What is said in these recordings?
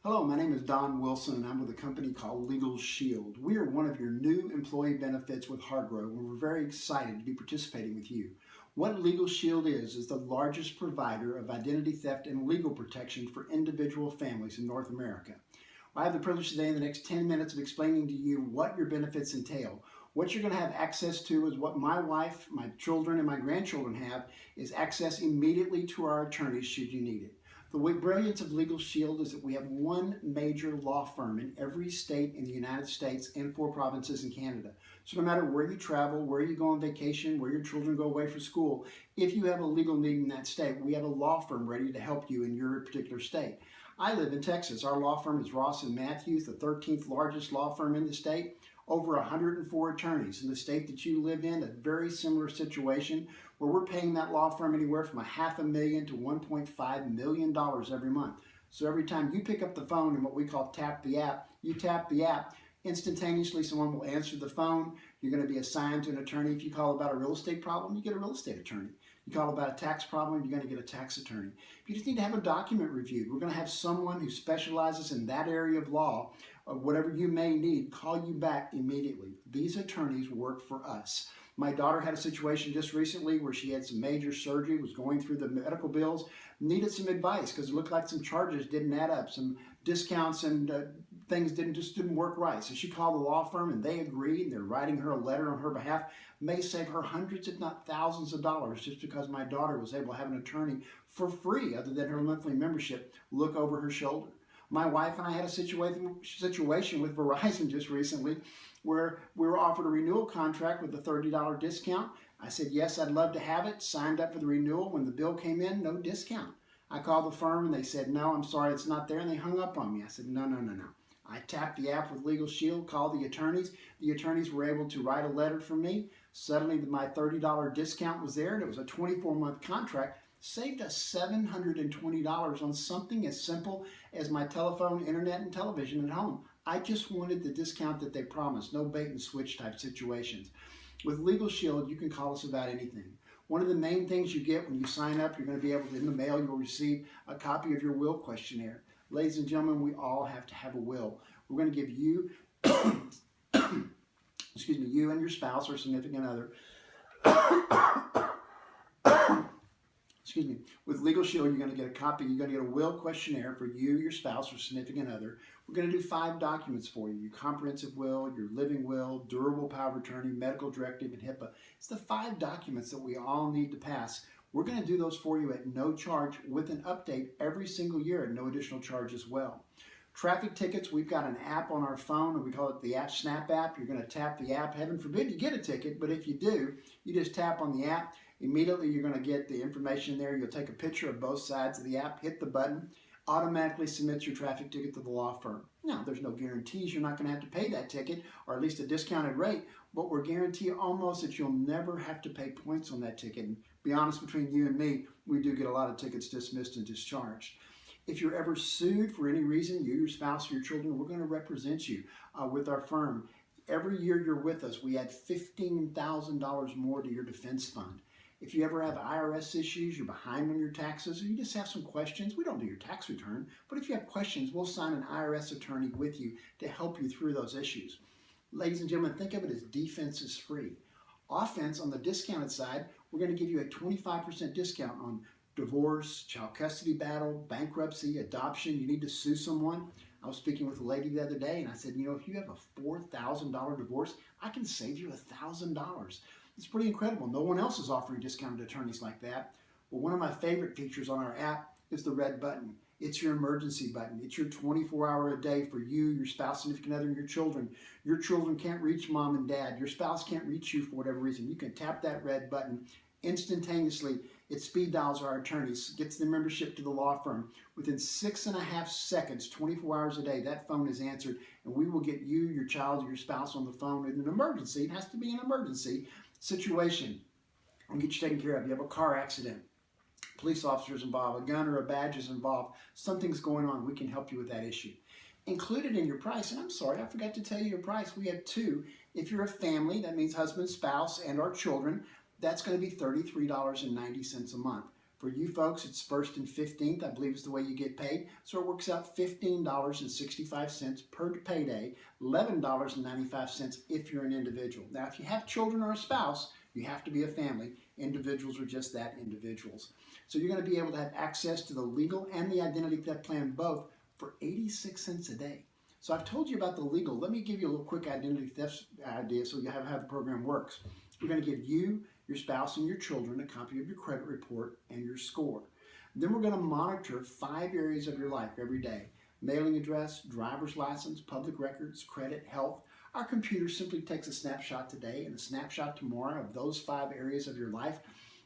Hello, my name is Don Wilson and I'm with a company called LegalSheld. We are one of your new employee benefits with Hargrove and we're very excited to be participating with you. What LegalSheld is the largest provider of identity theft and legal protection for individual families in North America. I have the privilege today in the next 10 minutes of explaining to you what your benefits entail. What you're going to have access to is what my wife, my children, and my grandchildren have is access immediately to our attorneys should you need it. The brilliance of LegalSheld is that we have one major law firm in every state in the United States and 4 provinces in Canada. So no matter where you travel, where you go on vacation, where your children go away for school, if you have a legal need in that state, we have a law firm ready to help you in your particular state. I live in Texas. Our law firm is Ross & Matthews, the 13th largest law firm in the state. Over 104 attorneys in the state that you live in, a very similar situation where we're paying that law firm anywhere from $500,000 to $1.5 million every month. So every time you pick up the phone and what we call tap the app, you tap the app, instantaneously someone will answer the phone. You're going to be assigned to an attorney. If you call about a real estate problem, you get a real estate attorney. You call about a tax problem, you're going to get a tax attorney. If you just need to have a document reviewed, we're going to have someone who specializes in that area of law, or whatever you may need, call you back immediately. These attorneys work for us. My daughter had a situation just recently where she had some major surgery, was going through the medical bills, needed some advice because it looked like some charges didn't add up, some discounts and things didn't work right. So she called the law firm and they agreed. They're writing her a letter on her behalf. May save her hundreds if not thousands of dollars just because my daughter was able to have an attorney for free other than her monthly membership look over her shoulder. My wife and I had a situation with Verizon just recently where we were offered a renewal contract with a $30 discount. I said, yes, I'd love to have it. Signed up for the renewal. When the bill came in, no discount. I called the firm and they said, no, I'm sorry, it's not there. And they hung up on me. I said, no. I tapped the app with LegalSheld, called the attorneys. The attorneys were able to write a letter for me. Suddenly my $30 discount was there and it was a 24-month contract. Saved us $720 on something as simple as my telephone, internet, and television at home. I just wanted the discount that they promised, no bait and switch type situations. With LegalSheld, you can call us about anything. One of the main things you get when you sign up, you're going to be able to, in the mail, you'll receive a copy of your will questionnaire. Ladies and gentlemen, we all have to have a will. We're going to give you, excuse me, you and your spouse or significant other, excuse me, with LegalSheld, you're going to get a copy, you're going to get a will questionnaire for you, your spouse, or significant other. We're going to do 5 documents for you: your comprehensive will, your living will, durable power of attorney, medical directive, and HIPAA. It's the 5 documents that we all need to pass. We're going to do those for you at no charge with an update every single year at no additional charge as well. Traffic tickets, we've got an app on our phone, and we call it the App Snap app. You're going to tap the app. Heaven forbid you get a ticket, but if you do, you just tap on the app. Immediately, you're going to get the information there. You'll take a picture of both sides of the app, hit the button, automatically submits your traffic ticket to the law firm. Now, there's no guarantees you're not going to have to pay that ticket, or at least a discounted rate, but we're guaranteeing almost that you'll never have to pay points on that ticket. And be honest, between you and me, we do get a lot of tickets dismissed and discharged. If you're ever sued for any reason, you, your spouse, or your children, we're going to represent you with our firm. Every year you're with us, we add $15,000 more to your defense fund. If you ever have IRS issues, you're behind on your taxes, or you just have some questions, we don't do your tax return, but if you have questions, we'll sign an IRS attorney with you to help you through those issues. Ladies and gentlemen, think of it as defense is free. Offense, on the discounted side, we're going to give you a 25% discount on divorce, child custody battle, bankruptcy, adoption. You need to sue someone. I was speaking with a lady the other day and I said, you know, if you have a $4,000 divorce, I can save you $1,000. It's pretty incredible. No one else is offering discounted attorneys like that. Well, one of my favorite features on our app is the red button. It's your emergency button. It's your 24-hour a day for you, your spouse, significant other, and your children. Your children can't reach mom and dad. Your spouse can't reach you for whatever reason. You can tap that red button instantaneously. It speed dials our attorneys, gets the membership to the law firm. Within 6.5 seconds, 24 hours a day, that phone is answered, and we will get you, your child, or your spouse on the phone in an emergency. It has to be an emergency situation and get you taken care of. You have a car accident, police officers involved, a gun or a badge is involved, something's going on, we can help you with that issue. Included in your price, and I'm sorry, I forgot to tell you your price, we have 2. If you're a family, that means husband, spouse, and our children, that's going to be $33.90 a month. For you folks, it's 1st and 15th, I believe is the way you get paid. So it works out $15.65 per payday, $11.95 if you're an individual. Now, if you have children or a spouse, you have to be a family. Individuals are just that, individuals. So you're going to be able to have access to the legal and the identity theft plan both for 86 cents a day. So I've told you about the legal. Let me give you a little quick identity theft idea so you have how the program works. We're going to give you, your spouse, and your children a copy of your credit report and your score. Then we're going to monitor 5 areas of your life every day: mailing address, driver's license, public records, credit, health. Our computer simply takes a snapshot today and a snapshot tomorrow of those 5 areas of your life.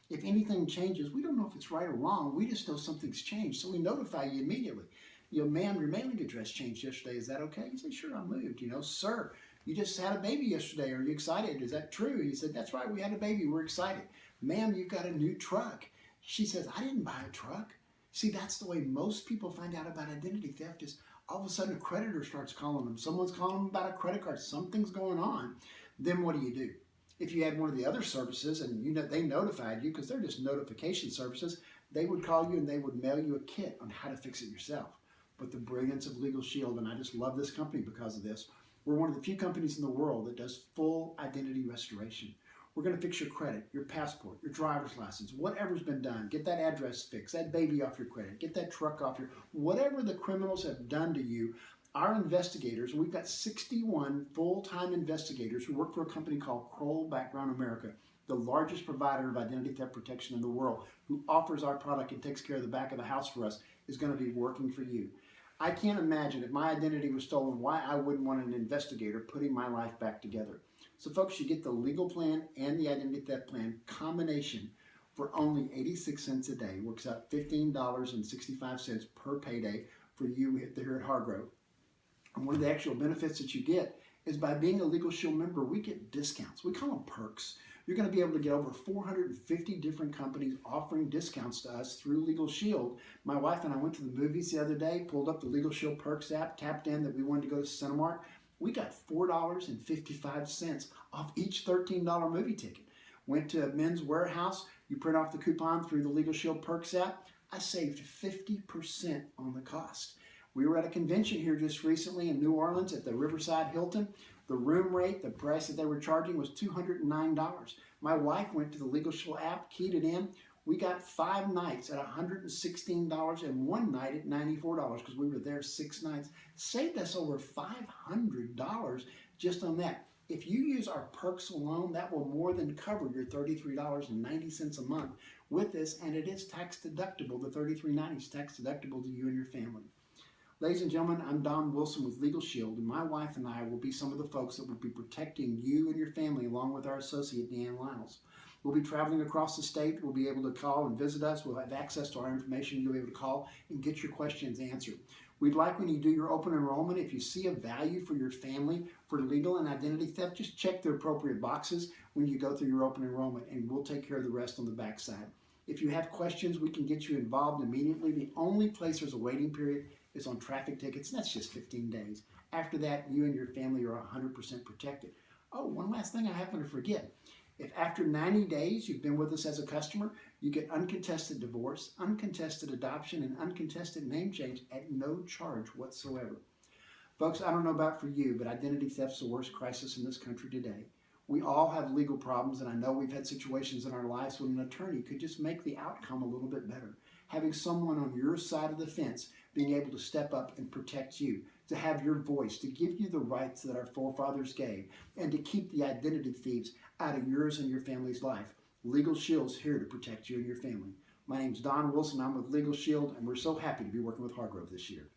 If anything changes, we don't know if it's right or wrong. We just know something's changed, so we notify you immediately. Ma'am, your mailing address changed yesterday. Is that okay? You say, sure, I moved. Sir, you just had a baby yesterday. Are you excited? Is that true? He said, that's right. We had a baby. We're excited. Ma'am, you've got a new truck. She says, I didn't buy a truck. See, that's the way most people find out about identity theft is all of a sudden a creditor starts calling them. Someone's calling them about a credit card. Something's going on. Then what do? If you had one of the other services and they notified you, because they're just notification services, they would call you and they would mail you a kit on how to fix it yourself. But the brilliance of LegalSheld, and I just love this company because of this, we're one of the few companies in the world that does full identity restoration. We're going to fix your credit, your passport, your driver's license, whatever's been done. Get that address fixed, that baby off your credit, get that truck off whatever the criminals have done to you. Our investigators, we've got 61 full-time investigators who work for a company called Kroll Background America, the largest provider of identity theft protection in the world, who offers our product and takes care of the back of the house for us, is going to be working for you. I can't imagine if my identity was stolen, why I wouldn't want an investigator putting my life back together. So folks, you get the legal plan and the identity theft plan combination for only 86 cents a day. Works out $15.65 per payday for you here at Hargrove. And one of the actual benefits that you get is by being a LegalSheld member, we get discounts. We call them perks. You're going to be able to get over 450 different companies offering discounts to us through LegalSheld. My wife and I went to the movies the other day, pulled up the LegalSheld Perks app, tapped in that we wanted to go to Cinemark. We got $4.55 off each $13 movie ticket. Went to a Men's Warehouse. You print off the coupon through the LegalSheld Perks app. I saved 50% on the cost. We were at a convention here just recently in New Orleans at the Riverside Hilton. The room rate, the price that they were charging was $209. My wife went to the LegalSheld app, keyed it in. We got 5 nights at $116 and 1 night at $94 because we were there 6 nights. Saved us over $500 just on that. If you use our perks alone, that will more than cover your $33.90 a month with this, and it is tax deductible. The $33.90 is tax deductible to you and your family. Ladies and gentlemen, I'm Don Wilson with LegalSheld, and my wife and I will be some of the folks that will be protecting you and your family along with our associate, Deanne Lyles. We'll be traveling across the state. We'll be able to call and visit us. We'll have access to our information. You'll be able to call and get your questions answered. We'd like when you do your open enrollment, if you see a value for your family for legal and identity theft, just check the appropriate boxes when you go through your open enrollment, and we'll take care of the rest on the backside. If you have questions, we can get you involved immediately. The only place there's a waiting period is on traffic tickets, and that's just 15 days. After that, you and your family are 100% protected. Oh, one last thing I happen to forget. If after 90 days you've been with us as a customer, you get uncontested divorce, uncontested adoption, and uncontested name change at no charge whatsoever. Folks, I don't know about for you, but identity theft's the worst crisis in this country today. We all have legal problems, and I know we've had situations in our lives when an attorney could just make the outcome a little bit better. Having someone on your side of the fence being able to step up and protect you, to have your voice, to give you the rights that our forefathers gave, and to keep the identity thieves out of yours and your family's life. LegalShield's here to protect you and your family. My name's Don Wilson. I'm with LegalSheld, and we're so happy to be working with Hargrove this year.